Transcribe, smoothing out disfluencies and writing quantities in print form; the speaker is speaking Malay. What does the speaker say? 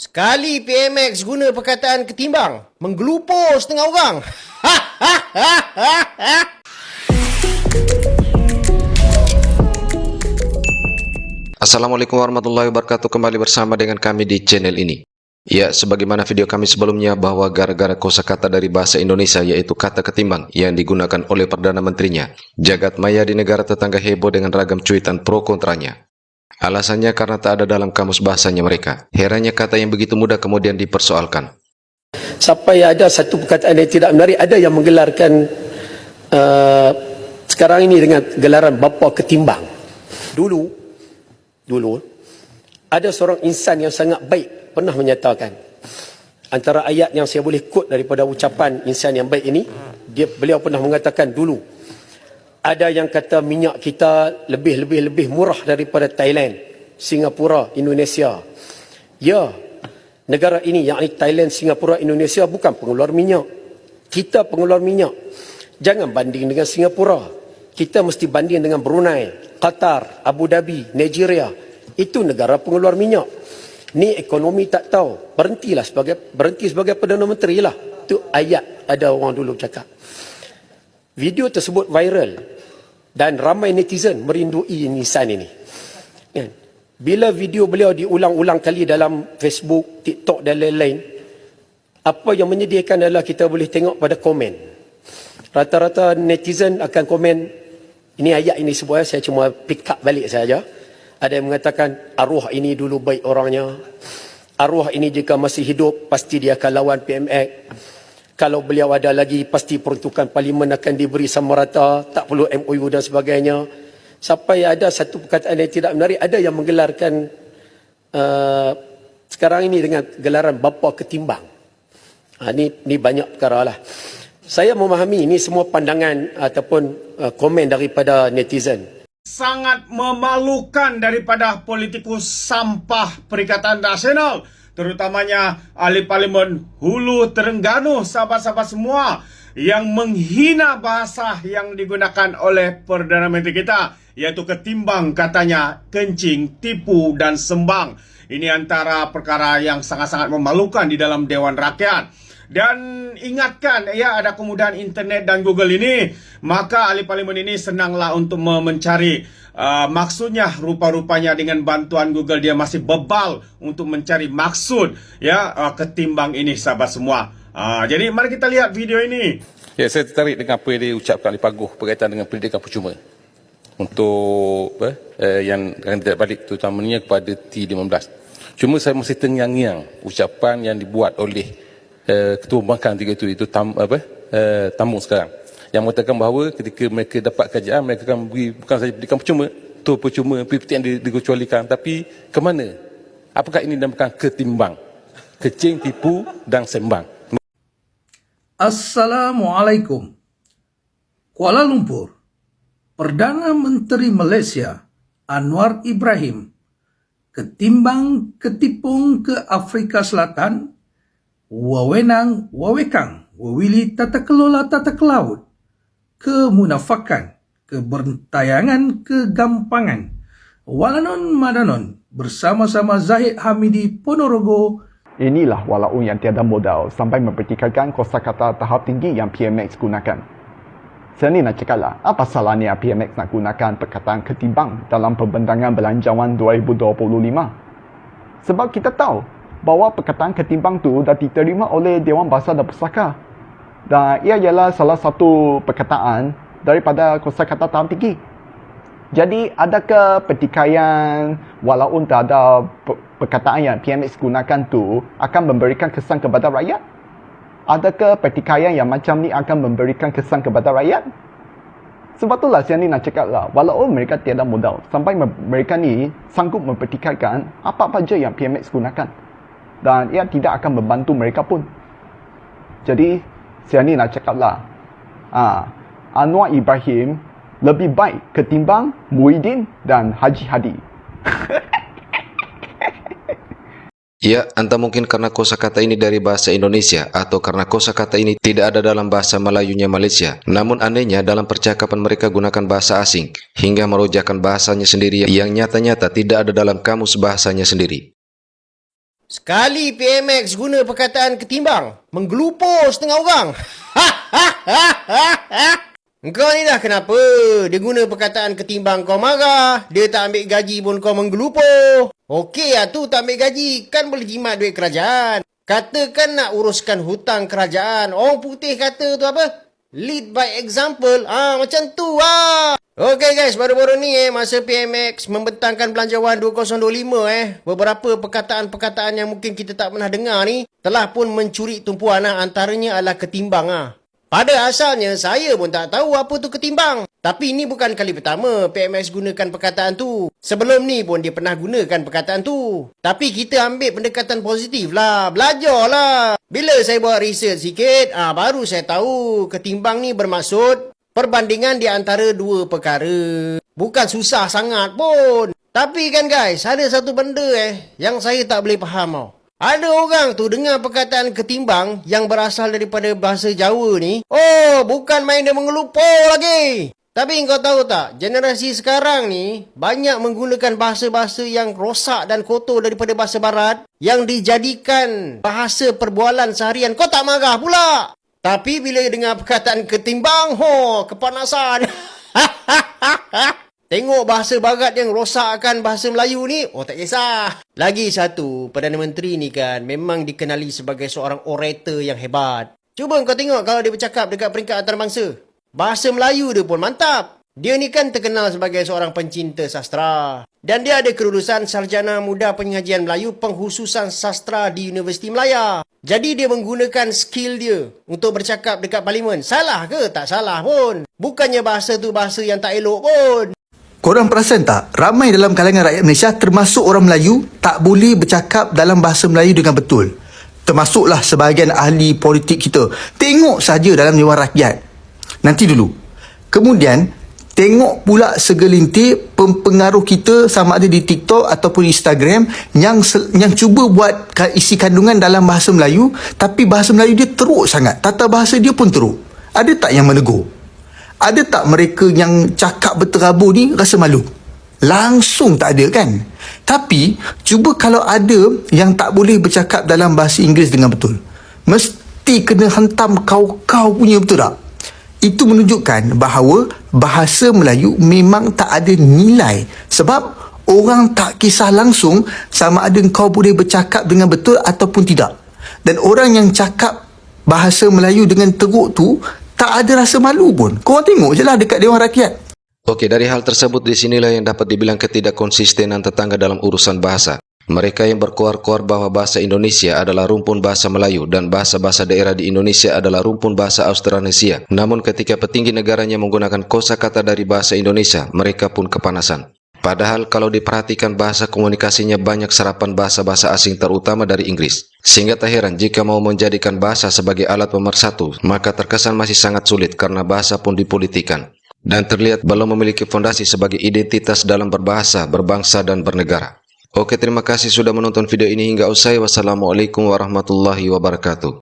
Sekali PMX guna perkataan ketimbang, menggelupur setengah orang. Assalamualaikum warahmatullahi wabarakatuh. Kembali bersama dengan kami di channel ini. Ya, sebagaimana video kami sebelumnya bahwa gara-gara kosakata dari bahasa Indonesia yaitu kata ketimbang yang digunakan oleh Perdana Menterinya, jagat maya di negara tetangga heboh dengan ragam cuitan pro kontranya. Alasannya karena tak ada dalam kamus bahasanya mereka. Herannya kata yang begitu mudah kemudian dipersoalkan. Sampai ada satu perkataan yang tidak menarik, ada yang menggelarkan sekarang ini dengan gelaran bapa ketimbang. Dulu ada seorang insan yang sangat baik pernah menyatakan, antara ayat yang saya boleh quote daripada ucapan insan yang baik ini, beliau pernah mengatakan dulu, ada yang kata minyak kita lebih murah daripada Thailand, Singapura, Indonesia. Ya, negara ini, yakni Thailand, Singapura, Indonesia bukan pengeluar minyak. Kita pengeluar minyak. Jangan banding dengan Singapura. Kita mesti banding dengan Brunei, Qatar, Abu Dhabi, Nigeria. Itu negara pengeluar minyak. Ni ekonomi tak tahu. Berhenti sebagai Perdana Menteri lah. Itu ayat ada orang dulu cakap. Video tersebut viral dan ramai netizen merindui insan ini. Bila video beliau diulang-ulang kali dalam Facebook, TikTok dan lain-lain, apa yang menyedihkan adalah kita boleh tengok pada komen. Rata-rata netizen akan komen, ini ayat ini sebuah, saya cuma pick up balik saja. Ada yang mengatakan, arwah ini dulu baik orangnya. Arwah ini jika masih hidup, pasti dia akan lawan PMX. Kalau beliau ada lagi, pasti peruntukan parlimen akan diberi sama rata, tak perlu MOU dan sebagainya. Sampai ada satu perkataan yang tidak menarik, ada yang menggelarkan sekarang ini dengan gelaran bapa ketimbang. Ini banyak perkara lah. Saya memahami ini semua pandangan ataupun komen daripada netizen. Sangat memalukan daripada politikus sampah Perikatan Nasional, terutamanya ahli parlimen Hulu Terengganu, sahabat-sahabat semua, yang menghina bahasa yang digunakan oleh Perdana Menteri kita, yaitu ketimbang, katanya kencing, tipu dan sembang. Ini antara perkara yang sangat-sangat memalukan di dalam Dewan Rakyat. Dan ingatkan, ya, ada kemudahan internet dan Google ini, maka ahli parlimen ini senanglah untuk mencari maksudnya. Rupa-rupanya dengan bantuan Google dia masih bebal untuk mencari maksud, ya, ketimbang ini, sahabat semua. Jadi mari kita lihat video ini. Ya, saya tertarik dengan apa yang diucapkan oleh Pak Guh berkaitan dengan pendidikan percuma untuk yang akan tidak balik, terutamanya kepada T15. Cuma saya masih terngiang-ngiang ucapan yang dibuat oleh Ketua Pembangkang itu Tambung sekarang, yang mengatakan bahawa ketika mereka dapat kerajaan, mereka akan beri bukan saja pendidikan percuma, tur percuma, PPT yang dikecualikan, tapi ke mana? Apakah ini dinamakan ketimbang? Kecing, tipu dan sembang. Assalamualaikum. Kuala Lumpur, Perdana Menteri Malaysia Anwar Ibrahim ketimbang ketipung ke Afrika Selatan, wawenang wawekang wawili tata kelola tata kelaut, kemunafakan, kebertayangan, kegampangan, walanon madanon bersama-sama Zahid Hamidi Ponorogo. Inilah walaupun yang tiada modal sampai mempertikaikan kosakata tahap tinggi yang PMX gunakan. Saya ni nak cakaplah, apa salahnya PMX nak gunakan perkataan ketimbang dalam pembentangan belanjawan 2025? Sebab kita tahu bahawa perkataan ketimbang tu dah diterima oleh Dewan Bahasa dan Pusaka. Dan ia ialah salah satu perkataan daripada kosakata tahap tinggi. Jadi, adakah pertikaian walaupun tak ada perkataan yang PMX gunakan tu akan memberikan kesan kepada rakyat? Adakah pertikaian yang macam ni akan memberikan kesan kepada rakyat? Sebab itulah saya ni nak cakap lah, walaupun mereka tiada modal, sampai mereka ni sanggup mempertikaikan apa-apa je yang PMX gunakan. Dan ia tidak akan membantu mereka pun. Jadi, saya ni nak cakap lah, Anwar Ibrahim lebih baik ketimbang Muhyiddin dan Haji Hadi. Ya, entah mungkin karena kosakata ini dari bahasa Indonesia atau karena kosakata ini tidak ada dalam bahasa Melayunya Malaysia. Namun anehnya dalam percakapan mereka gunakan bahasa asing hingga merojakkan bahasanya sendiri yang nyata-nyata tidak ada dalam kamus bahasanya sendiri. Sekali PMX guna perkataan ketimbang, menggelupur setengah orang. Engkau ni dah kenapa? Dia guna perkataan ketimbang kau marah. Dia tak ambil gaji pun kau menggelupur. Okey lah tu tak ambil gaji. Kan boleh jimat duit kerajaan. Katakan nak uruskan hutang kerajaan. Orang putih kata tu apa? Lead by example. Macam tu lah. Okey guys, baru-baru ni masa PMX membentangkan Belanjawan 2025 beberapa perkataan-perkataan yang mungkin kita tak pernah dengar ni telah pun mencuri tumpuan antaranya adalah ketimbang Pada asalnya saya pun tak tahu apa tu ketimbang. Tapi ini bukan kali pertama PMX gunakan perkataan tu. Sebelum ni pun dia pernah gunakan perkataan tu. Tapi kita ambil pendekatan positif lah. Belajar lah. Bila saya buat research sikit, baru saya tahu ketimbang ni bermaksud perbandingan di antara dua perkara. Bukan susah sangat pun. Tapi kan guys, ada satu benda yang saya tak boleh faham tau. Ada orang tu dengar perkataan ketimbang yang berasal daripada bahasa Jawa ni. Bukan main dia mengelupur lagi. Tapi kau tahu tak, generasi sekarang ni banyak menggunakan bahasa-bahasa yang rosak dan kotor daripada bahasa barat yang dijadikan bahasa perbualan seharian. Kau tak marah pula. Tapi bila dengar perkataan ketimbang, kepanasan. Tengok bahasa barat yang rosakkan bahasa Melayu ni, tak kisah. Lagi satu, Perdana Menteri ni kan memang dikenali sebagai seorang orator yang hebat. Cuba kau tengok kalau dia bercakap dekat peringkat antarabangsa. Bahasa Melayu dia pun mantap. Dia ni kan terkenal sebagai seorang pencinta sastra. Dan dia ada kelulusan Sarjana Muda Pengajian Melayu Penghususan Sastra di Universiti Melaya. Jadi dia menggunakan skill dia untuk bercakap dekat parlimen. Salah ke? Tak salah pun. Bukannya bahasa tu bahasa yang tak elok pun. Korang perasan tak, ramai dalam kalangan rakyat Malaysia termasuk orang Melayu tak boleh bercakap dalam bahasa Melayu dengan betul. Termasuklah sebahagian ahli politik kita. Tengok saja dalam Dewan Rakyat. Nanti dulu. Kemudian, tengok pula segelintir pempengaruh kita sama ada di TikTok ataupun Instagram yang cuba buat isi kandungan dalam bahasa Melayu, tapi bahasa Melayu dia teruk sangat. Tata bahasa dia pun teruk. Ada tak yang menegur? Ada tak mereka yang cakap berterabur ni rasa malu? Langsung tak ada kan? Tapi, cuba kalau ada yang tak boleh bercakap dalam bahasa Inggeris dengan betul. Mesti kena hentam kau punya, betul tak? Itu menunjukkan bahawa bahasa Melayu memang tak ada nilai. Sebab orang tak kisah langsung sama ada kau boleh bercakap dengan betul ataupun tidak. Dan orang yang cakap bahasa Melayu dengan teruk tu tak ada rasa malu pun. Korang tengok je lah dekat Dewan Rakyat. Okey, dari hal tersebut di sinilah yang dapat dibilang ketidakkonsistenan tetangga dalam urusan bahasa. Mereka yang berkuar-kuar bahawa bahasa Indonesia adalah rumpun bahasa Melayu dan bahasa-bahasa daerah di Indonesia adalah rumpun bahasa Austronesia. Namun ketika petinggi negaranya menggunakan kosakata dari bahasa Indonesia, mereka pun kepanasan. Padahal kalau diperhatikan bahasa komunikasinya banyak serapan bahasa-bahasa asing terutama dari Inggris. Sehingga tak heran jika mau menjadikan bahasa sebagai alat pemersatu, maka terkesan masih sangat sulit karena bahasa pun dipolitikan. Dan terlihat belum memiliki fondasi sebagai identitas dalam berbahasa, berbangsa dan bernegara. Oke, terima kasih sudah menonton video ini hingga usai. Wassalamualaikum warahmatullahi wabarakatuh.